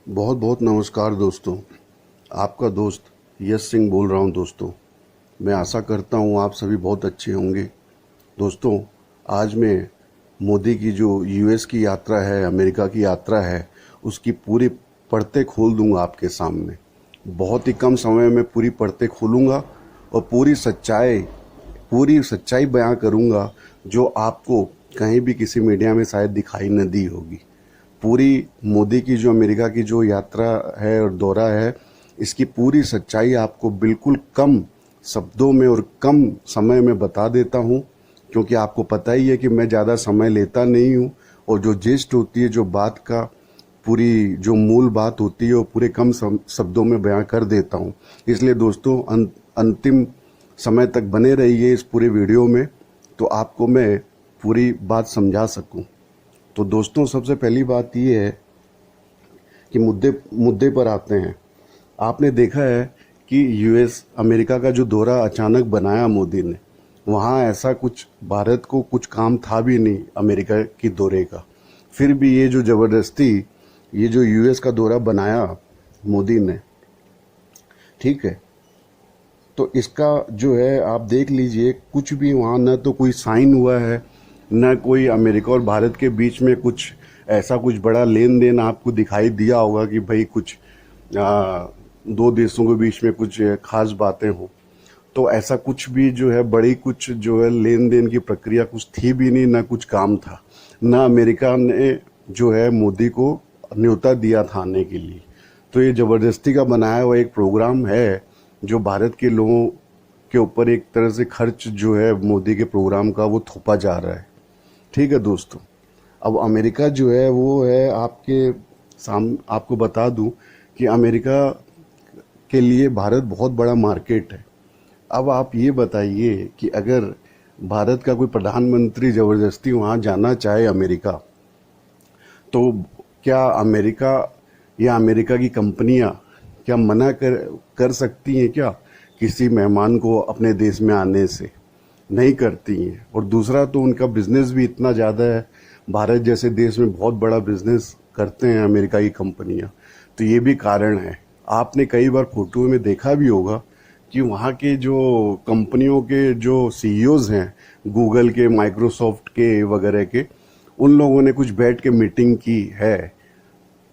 बहुत बहुत नमस्कार दोस्तों। आपका दोस्त यश सिंह बोल रहा हूं। दोस्तों, मैं आशा करता हूं आप सभी बहुत अच्छे होंगे। दोस्तों, आज मैं मोदी की जो यूएस की यात्रा है, अमेरिका की यात्रा है, उसकी पूरी परतें खोल दूंगा आपके सामने। बहुत ही कम समय में पूरी परतें खोलूंगा और पूरी सच्चाई बयां करूंगा जो आपको कहीं भी किसी मीडिया में शायद दिखाई न दी होगी। पूरी मोदी की जो अमेरिका की जो यात्रा है और दौरा है, इसकी पूरी सच्चाई आपको बिल्कुल कम शब्दों में और कम समय में बता देता हूं, क्योंकि आपको पता ही है कि मैं ज़्यादा समय लेता नहीं हूं और जो जिस्ट होती है, जो बात का पूरी जो मूल बात होती है, वो पूरे कम शब्दों में बयां कर देता हूं। इसलिए दोस्तों, अंतिम समय तक बने रहिए इस पूरे वीडियो में, तो आपको मैं पूरी बात समझा सकूं। तो दोस्तों, सबसे पहली बात ये है कि मुद्दे पर आते हैं। आपने देखा है कि यूएस अमेरिका का जो दौरा अचानक बनाया मोदी ने, वहाँ ऐसा कुछ भारत को कुछ काम था भी नहीं अमेरिका की दौरे का। फिर भी ये जो ज़बरदस्ती ये जो यूएस का दौरा बनाया मोदी ने, ठीक है, तो इसका जो है आप देख लीजिए, कुछ भी वहाँ न तो कोई साइन हुआ है, न कोई अमेरिका और भारत के बीच में कुछ ऐसा कुछ बड़ा लेन देन आपको दिखाई दिया होगा कि भाई कुछ दो देशों के बीच में कुछ खास बातें हों। तो ऐसा कुछ भी जो है बड़ी कुछ जो है लेन देन की प्रक्रिया कुछ थी भी नहीं, ना कुछ काम था। ना अमेरिका ने जो है मोदी को न्योता दिया था आने के लिए। तो ये ज़बरदस्ती का बनाया हुआ एक प्रोग्राम है जो भारत के लोगों के ऊपर एक तरह से खर्च जो है मोदी के प्रोग्राम का वो थोपा जा रहा है। ठीक है दोस्तों, अब अमेरिका जो है वो है आपको बता दूं कि अमेरिका के लिए भारत बहुत बड़ा मार्केट है। अब आप ये बताइए कि अगर भारत का कोई प्रधानमंत्री ज़बरदस्ती वहाँ जाना चाहे अमेरिका, तो क्या अमेरिका या अमेरिका की कंपनियां क्या मना कर सकती हैं क्या किसी मेहमान को अपने देश में आने से? नहीं करती हैं। और दूसरा, तो उनका बिजनेस भी इतना ज़्यादा है, भारत जैसे देश में बहुत बड़ा बिजनेस करते हैं अमेरिका की कंपनियां। तो ये भी कारण है। आपने कई बार फोटो में देखा भी होगा कि वहाँ के जो कंपनियों के जो सीईओज हैं, गूगल के, माइक्रोसॉफ्ट के वगैरह के, उन लोगों ने कुछ बैठ के मीटिंग की है,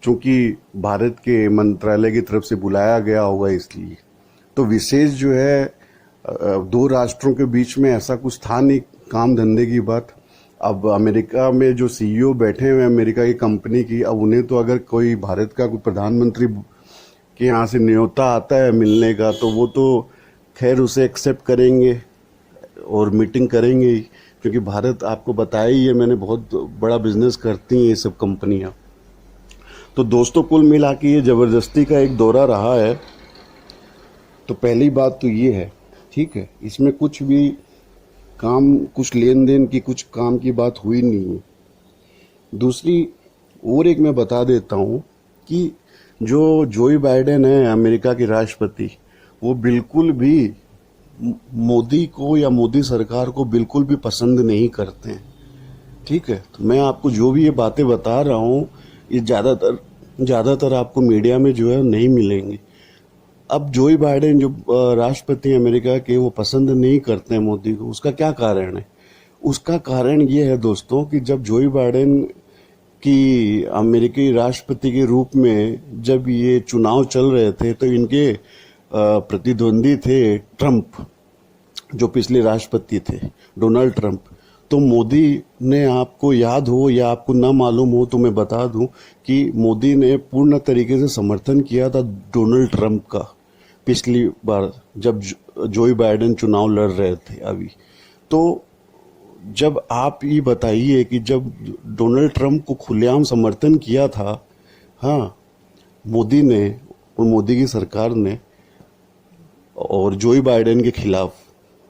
चूंकि भारत के मंत्रालय की तरफ से बुलाया गया होगा इसलिए। तो विशेष जो है दो राष्ट्रों के बीच में ऐसा कुछ था नहीं काम धंधे की बात। अब अमेरिका में जो सीईओ बैठे हुए अमेरिका की कंपनी की, अब उन्हें तो अगर कोई भारत का कोई प्रधानमंत्री के यहाँ से न्योता आता है मिलने का, तो वो तो खैर उसे एक्सेप्ट करेंगे और मीटिंग करेंगे ही, क्योंकि भारत आपको बताया ही है मैंने बहुत बड़ा बिजनेस करती हैं ये सब कंपनियां। तो दोस्तों, कुल मिला के ये ज़बरदस्ती का एक दौरा रहा है। तो पहली बात तो ये है, ठीक है, इसमें कुछ भी काम, कुछ लेन देन की, कुछ काम की बात हुई नहीं है। दूसरी और एक मैं बता देता हूँ कि जो जोई बाइडेन है अमेरिका के राष्ट्रपति, वो बिल्कुल भी मोदी को या मोदी सरकार को बिल्कुल भी पसंद नहीं करते हैं। ठीक है, तो मैं आपको जो भी ये बातें बता रहा हूँ, ये ज़्यादातर आपको मीडिया में जो है नहीं मिलेंगी। अब जोई बाइडेन जो राष्ट्रपति अमेरिका के, वो पसंद नहीं करते हैं मोदी को। उसका क्या कारण है? उसका कारण ये है दोस्तों कि जब जोई बाइडेन की अमेरिकी राष्ट्रपति के रूप में जब ये चुनाव चल रहे थे, तो इनके प्रतिद्वंदी थे ट्रंप, जो पिछले राष्ट्रपति थे, डोनाल्ड ट्रंप। तो मोदी ने, आपको याद हो या आपको ना मालूम हो तो मैं बता दूं कि मोदी ने पूर्ण तरीके से समर्थन किया था डोनाल्ड ट्रंप का पिछली बार जब जोई बाइडेन चुनाव लड़ रहे थे अभी। तो जब आप ये बताइए कि जब डोनाल्ड ट्रंप को खुलेआम समर्थन किया था, हाँ, मोदी ने और मोदी की सरकार ने, और जोई बाइडेन के खिलाफ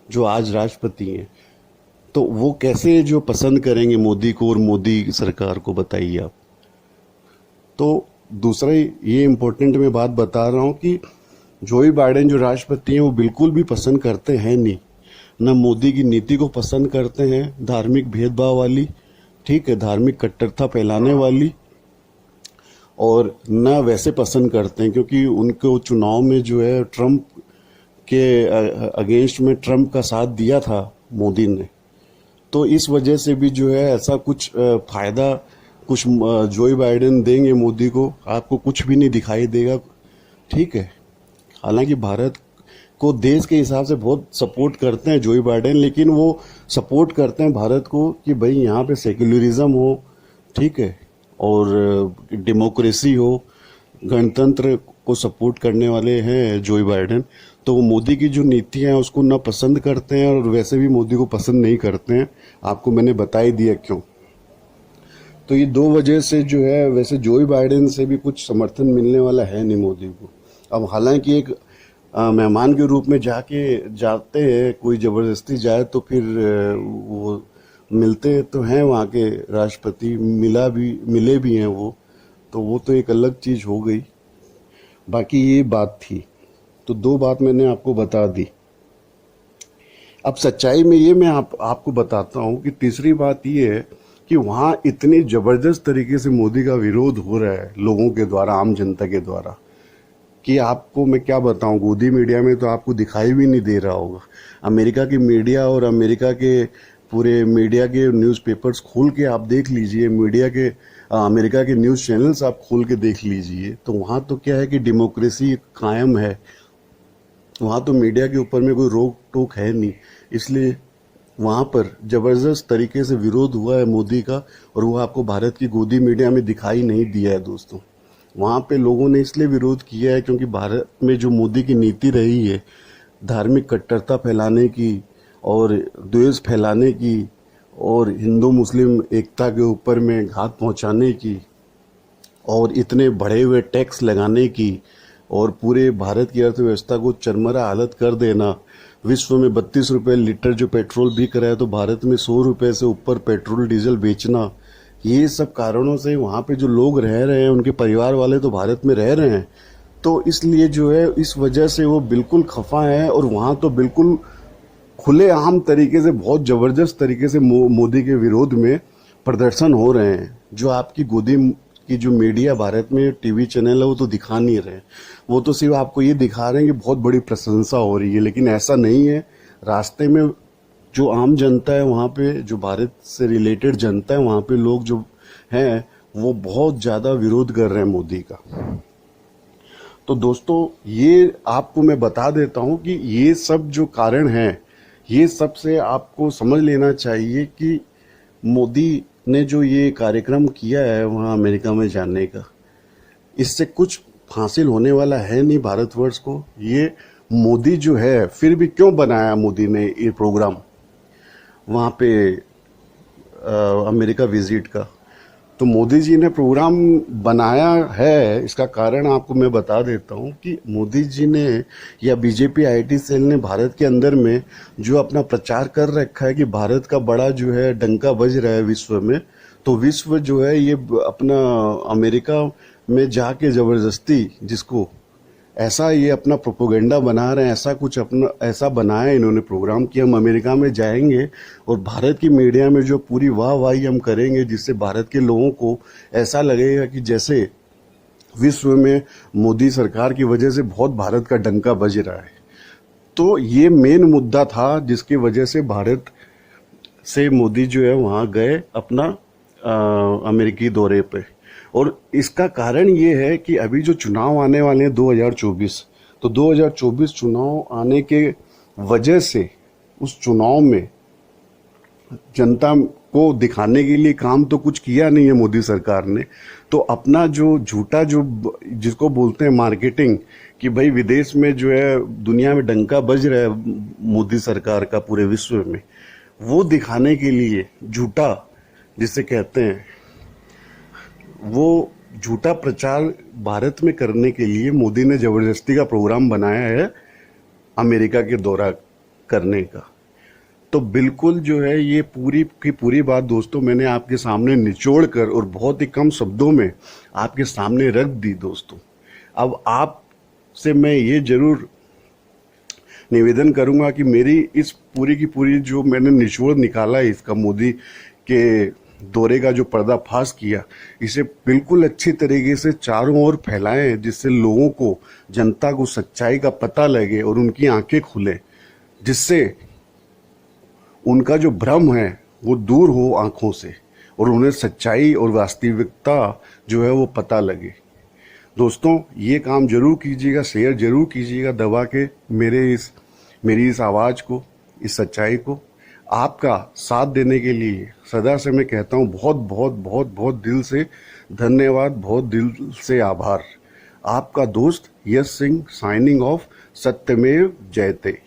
जो आज राष्ट्रपति हैं, तो वो कैसे जो पसंद करेंगे मोदी को और मोदी सरकार को, बताइए आप। तो दूसरा ये इम्पोर्टेंट मैं बात बता रहा हूँ कि जोई बाइडेन जो राष्ट्रपति हैं, वो बिल्कुल भी पसंद करते हैं नहीं, न मोदी की नीति को पसंद करते हैं, धार्मिक भेदभाव वाली, ठीक है, धार्मिक कट्टरता फैलाने वाली। और ना वैसे पसंद करते हैं, क्योंकि उनको चुनाव में जो है ट्रम्प के अगेंस्ट में ट्रम्प का साथ दिया था मोदी ने। तो इस वजह से भी जो है ऐसा कुछ फायदा कुछ जो बाइडेन देंगे मोदी को, आपको कुछ भी नहीं दिखाई देगा। ठीक है, हालांकि भारत को देश के हिसाब से बहुत सपोर्ट करते हैं जो बाइडेन, लेकिन वो सपोर्ट करते हैं भारत को कि भाई यहाँ पे सेक्युलरिज्म हो, ठीक है, और डेमोक्रेसी हो, गणतंत्र को सपोर्ट करने वाले हैं जो बाइडेन। तो वो मोदी की जो नीतियां हैं उसको ना पसंद करते हैं और वैसे भी मोदी को पसंद नहीं करते हैं। आपको मैंने बता ही दिया क्यों। तो ये दो वजह से जो है, वैसे जो बाइडेन से भी कुछ समर्थन मिलने वाला है नहीं मोदी को। अब हालांकि एक मेहमान के रूप में जाते हैं, कोई ज़बरदस्ती जाए तो फिर वो मिलते तो हैं वहाँ के राष्ट्रपति, मिले भी हैं वो, तो वो तो एक अलग चीज़ हो गई। बाकी ये बात थी, तो दो बात मैंने आपको बता दी। अब सच्चाई में ये मैं आपको बताता हूँ कि तीसरी बात ये है कि वहाँ इतनी ज़बरदस्त तरीके से मोदी का विरोध हो रहा है लोगों के द्वारा, आम जनता के द्वारा, कि आपको मैं क्या बताऊं, गोदी मीडिया में तो आपको दिखाई भी नहीं दे रहा होगा। अमेरिका की मीडिया और अमेरिका के पूरे मीडिया के न्यूज़पेपर्स खोल के आप देख लीजिए, मीडिया के अमेरिका के न्यूज़ चैनल्स आप खोल के देख लीजिए, तो वहाँ तो क्या है कि डेमोक्रेसी कायम है। वहाँ तो मीडिया के ऊपर में कोई रोक टोक है नहीं, इसलिए वहाँ पर ज़बरदस्त तरीके से विरोध हुआ है मोदी का, और वो आपको भारत की गोदी मीडिया में दिखाई नहीं दिया है दोस्तों। वहाँ पे लोगों ने इसलिए विरोध किया है क्योंकि भारत में जो मोदी की नीति रही है, धार्मिक कट्टरता फैलाने की और द्वेष फैलाने की और हिंदू मुस्लिम एकता के ऊपर में घात पहुँचाने की और इतने बढ़े हुए टैक्स लगाने की और पूरे भारत की अर्थव्यवस्था को चरमरा हालत कर देना। विश्व में 32 रुपये लीटर जो पेट्रोल बिक रहा है, तो भारत में 100 रुपये से ऊपर पेट्रोल डीजल बेचना, ये सब कारणों से वहाँ पे जो लोग रह रहे हैं, उनके परिवार वाले तो भारत में रह रहे हैं, तो इसलिए जो है इस वजह से वो बिल्कुल खफा है। और वहाँ तो बिल्कुल खुलेआम तरीके से, बहुत ज़बरदस्त तरीके से मोदी के विरोध में प्रदर्शन हो रहे हैं। जो आपकी गोदी की जो मीडिया भारत में टीवी चैनल है वो तो दिखा नहीं रहे, वो तो सिर्फ आपको ये दिखा रहे हैं कि बहुत बड़ी प्रशंसा हो रही है, लेकिन ऐसा नहीं है। रास्ते में जो आम जनता है वहाँ पे, जो भारत से रिलेटेड जनता है वहाँ पे, लोग जो हैं वो बहुत ज़्यादा विरोध कर रहे हैं मोदी का। तो दोस्तों ये आपको मैं बता देता हूँ कि ये सब जो कारण हैं, ये सब से आपको समझ लेना चाहिए कि मोदी ने जो ये कार्यक्रम किया है वहाँ अमेरिका में जाने का, इससे कुछ हासिल होने वाला है नहीं भारतवर्ष को। ये मोदी जो है, फिर भी क्यों बनाया मोदी ने ये प्रोग्राम वहाँ पे अमेरिका विजिट का, तो मोदी जी ने प्रोग्राम बनाया है। इसका कारण आपको मैं बता देता हूँ कि मोदी जी ने या बीजेपी आईटी सेल ने भारत के अंदर में जो अपना प्रचार कर रखा है कि भारत का बड़ा जो है डंका बज रहा है विश्व में, तो विश्व जो है ये अपना अमेरिका में जाके ज़बरदस्ती, जिसको ऐसा ये अपना प्रोपोगेंडा बना रहे हैं, ऐसा कुछ अपना ऐसा बनाया इन्होंने प्रोग्राम कि हम अमेरिका में जाएंगे और भारत की मीडिया में जो पूरी वाहवाही हम करेंगे, जिससे भारत के लोगों को ऐसा लगेगा कि जैसे विश्व में मोदी सरकार की वजह से बहुत भारत का डंका बज रहा है। तो ये मेन मुद्दा था जिसकी वजह से भारत से मोदी जो है वहाँ गए अपना अमेरिकी दौरे पे। और इसका कारण ये है कि अभी जो चुनाव आने वाले हैं 2024, तो 2024 चुनाव आने के वजह से उस चुनाव में जनता को दिखाने के लिए काम तो कुछ किया नहीं है मोदी सरकार ने। तो अपना जो झूठा, जो जिसको बोलते हैं मार्केटिंग, कि भाई विदेश में जो है दुनिया में डंका बज रहा है मोदी सरकार का पूरे विश्व में, वो दिखाने के लिए झूठा जिसे कहते हैं, वो झूठा प्रचार भारत में करने के लिए मोदी ने जबरदस्ती का प्रोग्राम बनाया है अमेरिका के दौरा करने का। तो बिल्कुल जो है ये पूरी की पूरी बात दोस्तों मैंने आपके सामने निचोड़ कर और बहुत ही कम शब्दों में आपके सामने रख दी दोस्तों। अब आपसे मैं ये जरूर निवेदन करूंगा कि मेरी इस पूरी की पूरी जो मैंने निचोड़ निकाला है इसका, मोदी के दौरे का जो पर्दाफाश किया, इसे बिल्कुल अच्छी तरीके से चारों ओर फैलाएं, जिससे लोगों को, जनता को सच्चाई का पता लगे और उनकी आंखें खुले, जिससे उनका जो भ्रम है वो दूर हो आंखों से और उन्हें सच्चाई और वास्तविकता जो है वो पता लगे। दोस्तों, ये काम जरूर कीजिएगा, शेयर जरूर कीजिएगा दबा के मेरी इस आवाज़ को, इस सच्चाई को। आपका साथ देने के लिए सदा से मैं कहता हूँ बहुत बहुत बहुत बहुत दिल से धन्यवाद, बहुत दिल से आभार। आपका दोस्त यश सिंह साइनिंग ऑफ। सत्यमेव जयते।